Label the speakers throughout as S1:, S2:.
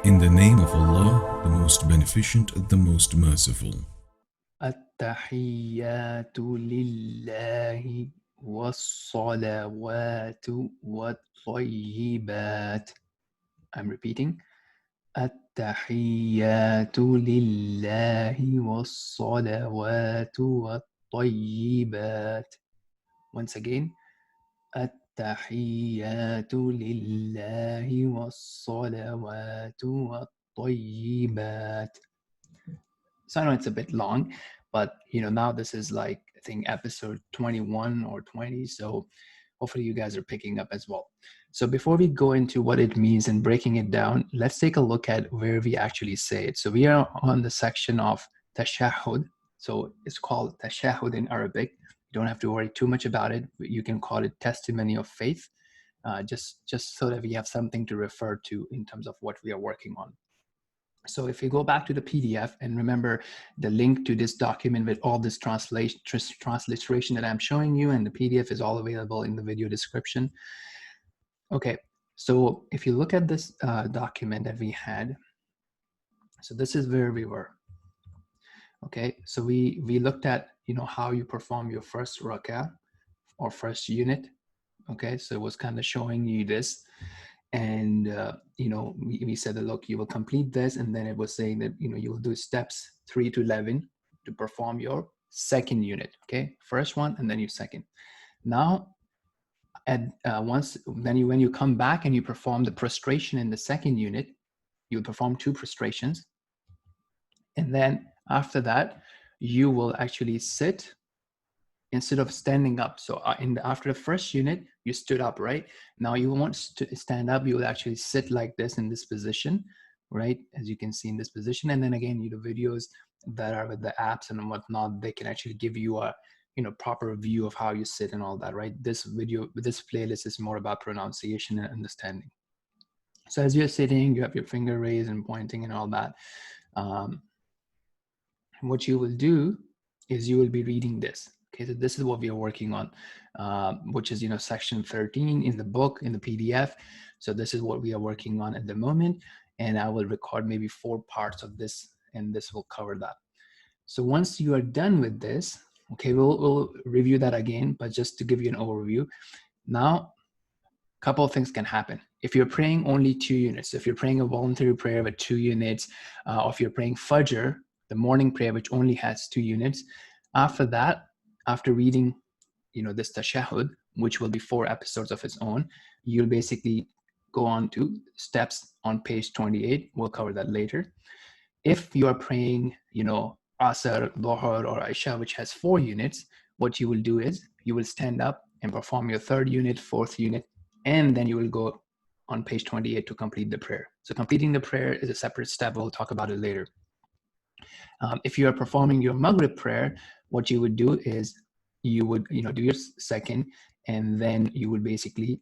S1: In the name of Allah, the most beneficent, the most merciful.
S2: التحيات لله والصلوات والطيبات. I'm repeating. التحيات لله والصلوات والطيبات. Once again. التحيات لله والصلوات والطيبات. So I know it's a bit long, but now this is like, I think, episode 21 or 20. So hopefully you guys are picking up as well. So before we go into what it means and breaking it down, let's take a look at where we actually say it. So we are on the section of Tashahud. So it's called Tashahud in Arabic. You don't have to worry too much about it. You can call it testimony of faith, just so that we have something to refer to in terms of what we are working on. So if you go back to the PDF and remember the link to this document with all this transliteration that I'm showing you, and the PDF is all available in the video description. Okay, so if you look at this document that we had, so this is where we were. Okay, so we looked at how you perform your first rak'ah or first unit. Okay, so it was kind of showing you this. And we said that, look, you will complete this, and then it was saying that you will do steps 3 to 11 to perform your second unit. Okay, first one and then your second. Now at when you come back and you perform the prostration in the second unit, you'll perform 2 prostrations, and then after that you will actually sit instead of standing up. So after the first unit, you stood up, right? Now you want to stand up, you will actually sit like this in this position, right? As you can see in this position. And then again, the videos that are with the apps and whatnot, they can actually give you a proper view of how you sit and all that, right? This playlist is more about pronunciation and understanding. So as you're sitting, you have your finger raised and pointing and all that. What you will do is you will be reading this. Okay, so this is what we are working on, which is section 13 in the book, in the PDF. So this is what we are working on at the moment, and I will record maybe 4 parts of this, and this will cover that. So once you are done with this, okay, we'll review that again, but just to give you an overview. Now, a couple of things can happen. If you're praying only 2 units, if you're praying a voluntary prayer with 2 units, or if you're praying Fajr, the morning prayer, which only has 2 units, after that, after reading, this Tashahud, which will be 4 episodes of its own, you'll basically go on to steps on page 28. We'll cover that later. If you are praying, Asr, Dhuhr, or Isha, which has 4 units, what you will do is you will stand up and perform your 3rd unit, 4th unit, and then you will go on page 28 to complete the prayer. So completing the prayer is a separate step. We'll talk about it later. If you are performing your Maghrib prayer, what you would do is you would do your second, and then you would basically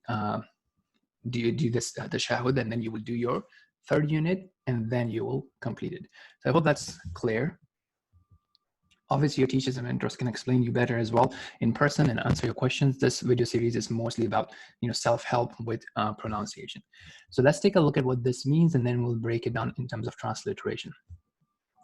S2: do this Tashahud, and then you will do your 3rd unit, and then you will complete it. So I hope that's clear. Obviously, your teachers and mentors can explain you better as well in person and answer your questions. This video series is mostly about self-help with pronunciation. So let's take a look at what this means, and then we'll break it down in terms of transliteration.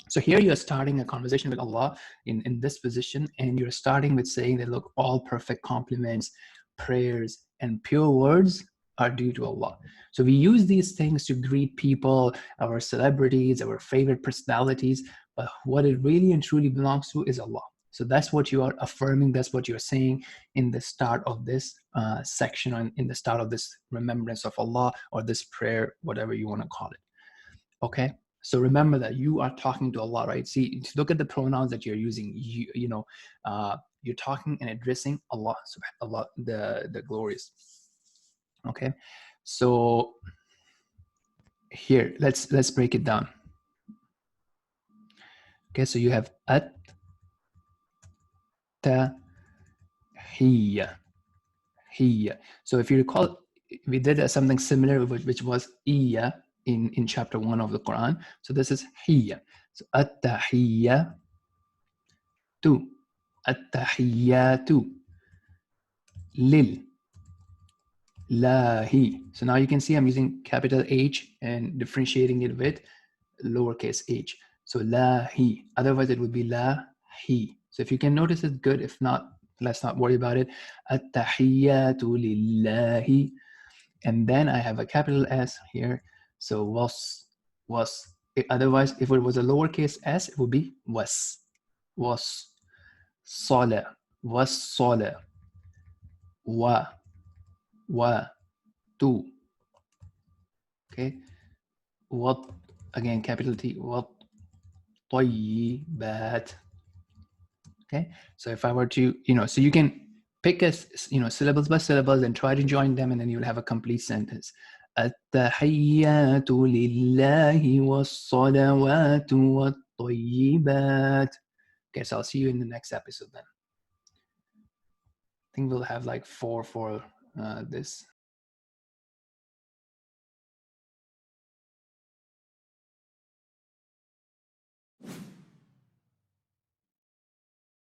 S2: So here you're starting a conversation with Allah in this position, and you're starting with saying that, look, all perfect compliments, prayers, and pure words are due to Allah. So we use these things to greet people, our celebrities, our favorite personalities, but what it really and truly belongs to is Allah. So that's what you are affirming, that's what you're saying in the start of this section, and in the start of this remembrance of Allah, or this prayer, whatever you want to call it. Okay? So remember that you are talking to Allah, right? See, look at the pronouns that you're using. You're talking and addressing Allah, Allah, the glorious. Okay, so here let's break it down. Okay, so you have at tahiyya. So if you recall, we did something similar, which was iya in chapter 1 of the Quran. So this is hiya. So at-tahiyyatu, at-tahiyyatu lil. Lahi. So now you can see I'm using capital H and differentiating it with lowercase h. So lahi. Otherwise, it would be lahi. So if you can notice it, good. If not, let's not worry about it. At-tahiyyatu lillahi. And then I have a capital S here. So was. Otherwise, if it was a lowercase s, it would be was. Was. Sala. Was sala. Wa. Tu. Okay. What, again, capital T. What طيبات. Okay. So if I were to, so you can pick syllables by syllables and try to join them, and then you'll have a complete sentence. التحيات لله والصلوات والطيبات. Okay, so I'll see you in the next episode then. I think we'll have like 4 for this.